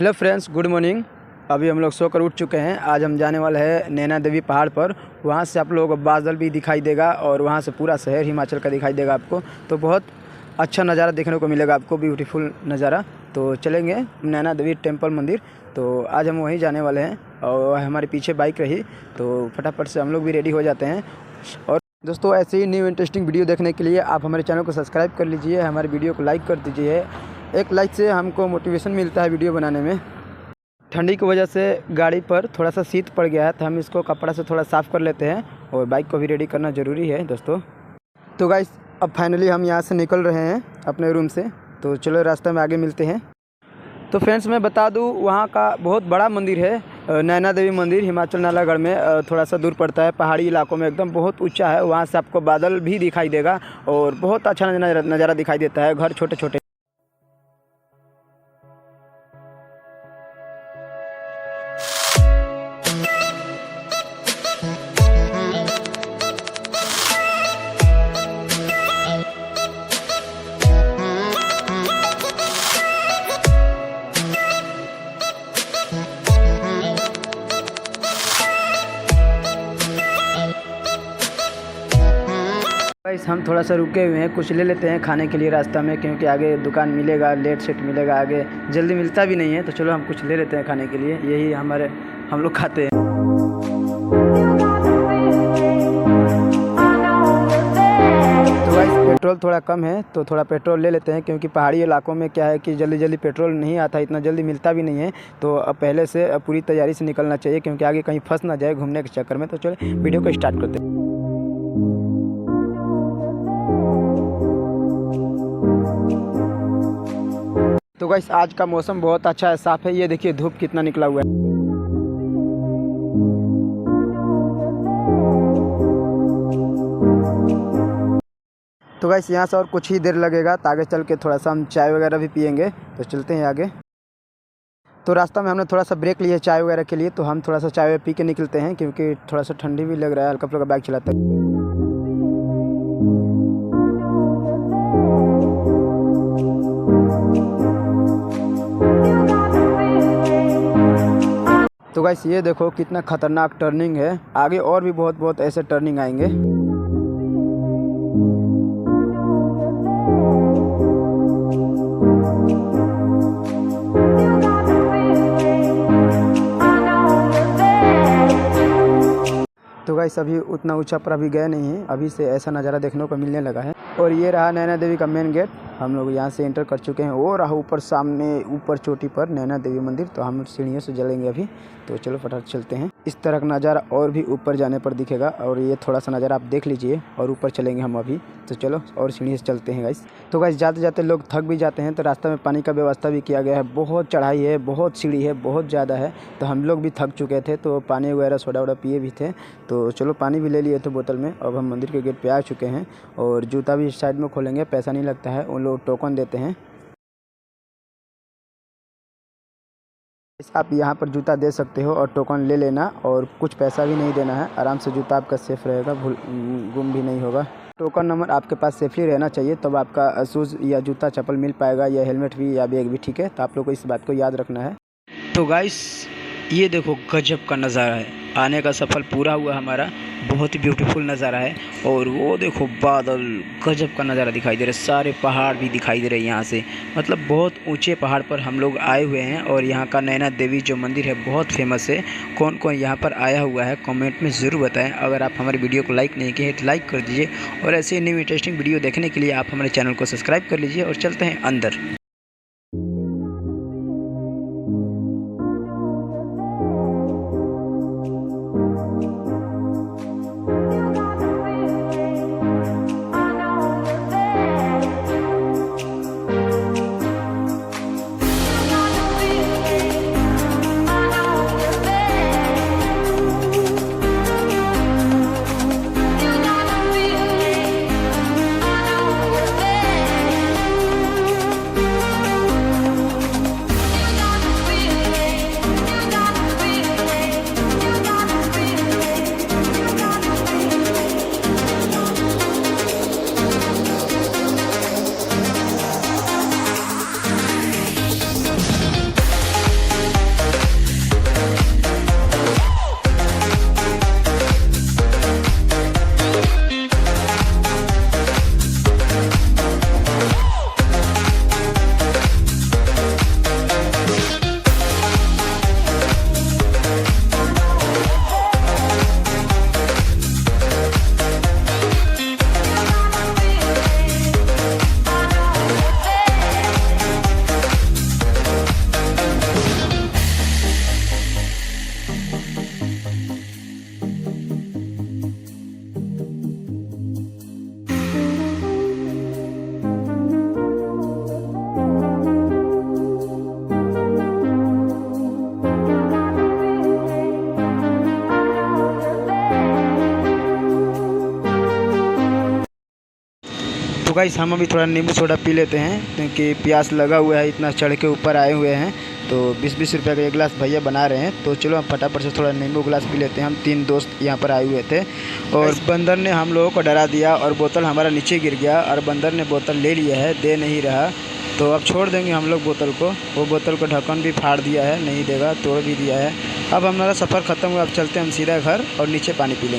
Hello friends, good morning. अभी हम लोग सोकर उठ चुके हैं। आज हम जाने वाले हैं नैना देवी पहाड़ पर। वहाँ से आप लोगों को बादल भी दिखाई देगा और वहाँ से पूरा शहर हिमाचल का दिखाई देगा आपको। तो बहुत अच्छा नज़ारा देखने को मिलेगा आपको, ब्यूटीफुल नज़ारा। तो चलेंगे नैना देवी टेम्पल मंदिर। तो आज हम वहीं जाने वाले हैं और हमारे पीछे बाइक रही, तो फटाफट से हम लोग भी रेडी हो जाते हैं। और दोस्तों, ऐसे ही न्यू इंटरेस्टिंग वीडियो देखने के लिए आप हमारे चैनल को सब्सक्राइब कर लीजिए, हमारे वीडियो को लाइक कर दीजिए। एक लाइक से हमको मोटिवेशन मिलता है वीडियो बनाने में। ठंडी की वजह से गाड़ी पर थोड़ा सा शीत पड़ गया है, तो हम इसको कपड़ा से थोड़ा साफ़ कर लेते हैं और बाइक को भी रेडी करना ज़रूरी है दोस्तों। तो गाइस, अब फाइनली हम यहाँ से निकल रहे हैं अपने रूम से। तो चलो रास्ते में आगे मिलते हैं। तो फ्रेंड्स, मैं बता दूँ, वहाँ का बहुत बड़ा मंदिर है नैना देवी मंदिर, हिमाचल नालागढ़ में थोड़ा सा दूर पड़ता है, पहाड़ी इलाकों में, एकदम बहुत ऊंचा है। वहाँ से आपको बादल भी दिखाई देगा और बहुत अच्छा नज़ारा दिखाई देता है। घर छोटे छोटे। गाइस, हम थोड़ा सा रुके हुए हैं, कुछ ले लेते हैं खाने के लिए रास्ता में, क्योंकि आगे दुकान मिलेगा, लेट सेट मिलेगा, आगे जल्दी मिलता भी नहीं है। तो चलो हम कुछ ले लेते हैं खाने के लिए, यही हम लोग खाते हैं। तो गाइस, पेट्रोल थोड़ा कम है, तो थोड़ा पेट्रोल ले लेते हैं, क्योंकि पहाड़ी इलाकों में क्या है कि जल्दी जल्दी पेट्रोल नहीं आता, इतना जल्दी मिलता भी नहीं है। तो अब पहले से पूरी तैयारी से निकलना चाहिए, क्योंकि आगे कहीं फंस ना जाए घूमने के चक्कर में। तो चलो वीडियो को स्टार्ट करते हैं। तो गाइस, आज का मौसम बहुत अच्छा है, साफ़ है। ये देखिए धूप कितना निकला हुआ है। तो गाइस, यहाँ से और कुछ ही देर लगेगा, तो आगे चल के थोड़ा सा हम चाय वगैरह भी पियेंगे। तो चलते हैं आगे। तो रास्ता में हमने थोड़ा सा ब्रेक लिया चाय वगैरह के लिए, तो हम थोड़ा सा चाय पी के निकलते हैं, क्योंकि थोड़ा सा ठंडी भी लग रहा है, हल्का फुल्का बाइक चलाता है। तो गाइस, ये देखो कितना खतरनाक टर्निंग है, आगे और भी बहुत ऐसे टर्निंग आएंगे। तो गाइस, अभी उतना ऊंचा पर अभी गए नहीं हैं, अभी से ऐसा नज़ारा देखने को मिलने लगा है। और ये रहा नैना देवी का मेन गेट, हम लोग यहाँ से एंटर कर चुके हैं। वो रहा ऊपर सामने, ऊपर चोटी पर नैना देवी मंदिर। तो हम सीढ़ियों से चलेंगे अभी। तो चलो फटाफट चलते हैं। इस तरह का नज़ारा और भी ऊपर जाने पर दिखेगा, और ये थोड़ा सा नज़ारा आप देख लीजिए, और ऊपर चलेंगे हम अभी। तो चलो और सीढ़ी से चलते हैं गाइस। तो गाइस, जाते जाते लोग थक भी जाते हैं, तो रास्ते में पानी का व्यवस्था भी किया गया है। बहुत चढ़ाई है, बहुत सीढ़ी है, बहुत ज़्यादा है, तो हम लोग भी थक चुके थे, तो पानी वगैरह सोडा वोडा पिए भी थे। तो चलो पानी भी ले लिए थे बोतल में। अब हम मंदिर के गेट पे आ चुके हैं, और जूता भी साइड में खोलेंगे, पैसा नहीं लगता है, उन लोग टोकन देते हैं। आप यहाँ पर जूता दे सकते हो और टोकन ले लेना, और कुछ पैसा भी नहीं देना है। आराम से जूता आपका सेफ रहेगा, गुम भी नहीं होगा। टोकन नंबर आपके पास सेफली रहना चाहिए, तब आपका शूज़ या जूता चप्पल मिल पाएगा, या हेलमेट भी या बैग भी, ठीक है। तो आप लोग को इस बात को याद रखना है। तो गाइस, ये देखो गजब का नज़ारा है, आने का सफल पूरा हुआ हमारा। बहुत ही ब्यूटीफुल नज़ारा है। और वो देखो बादल, गजब का नज़ारा दिखाई दे रहा है, सारे पहाड़ भी दिखाई दे रहे हैं यहाँ से। मतलब बहुत ऊंचे पहाड़ पर हम लोग आए हुए हैं, और यहाँ का नैना देवी जो मंदिर है बहुत फेमस है। कौन कौन यहाँ पर आया हुआ है कमेंट में ज़रूर बताएं। अगर आप हमारे वीडियो को लाइक नहीं किए तो लाइक कर दीजिए, और ऐसे न्यू इंटरेस्टिंग वीडियो देखने के लिए आप हमारे चैनल को सब्सक्राइब कर लीजिए। और चलते हैं अंदर। तो गाइस हम अभी थोड़ा नींबू सोडा पी लेते हैं क्योंकि प्यास लगा हुआ है, इतना चढ़ के ऊपर आए हुए हैं। तो 20-20 रुपये का एक गिलास भैया बना रहे हैं, तो चलो हम फटाफट से थोड़ा नींबू गिलास पी लेते हैं। हम 3 दोस्त यहाँ पर आए हुए थे और इस बंदर ने हम लोगों को डरा दिया और बोतल हमारा नीचे गिर गया और बंदर ने बोतल ले लिया है, दे नहीं रहा। तो अब छोड़ देंगे हम लोग बोतल को। वो बोतल को ढक्कन भी फाड़ दिया है, नहीं देगा, तोड़ भी दिया है। अब हमारा सफ़र ख़त्म हुआ, अब चलते हैं हम सीधा घर और नीचे पानी पी लेंगे।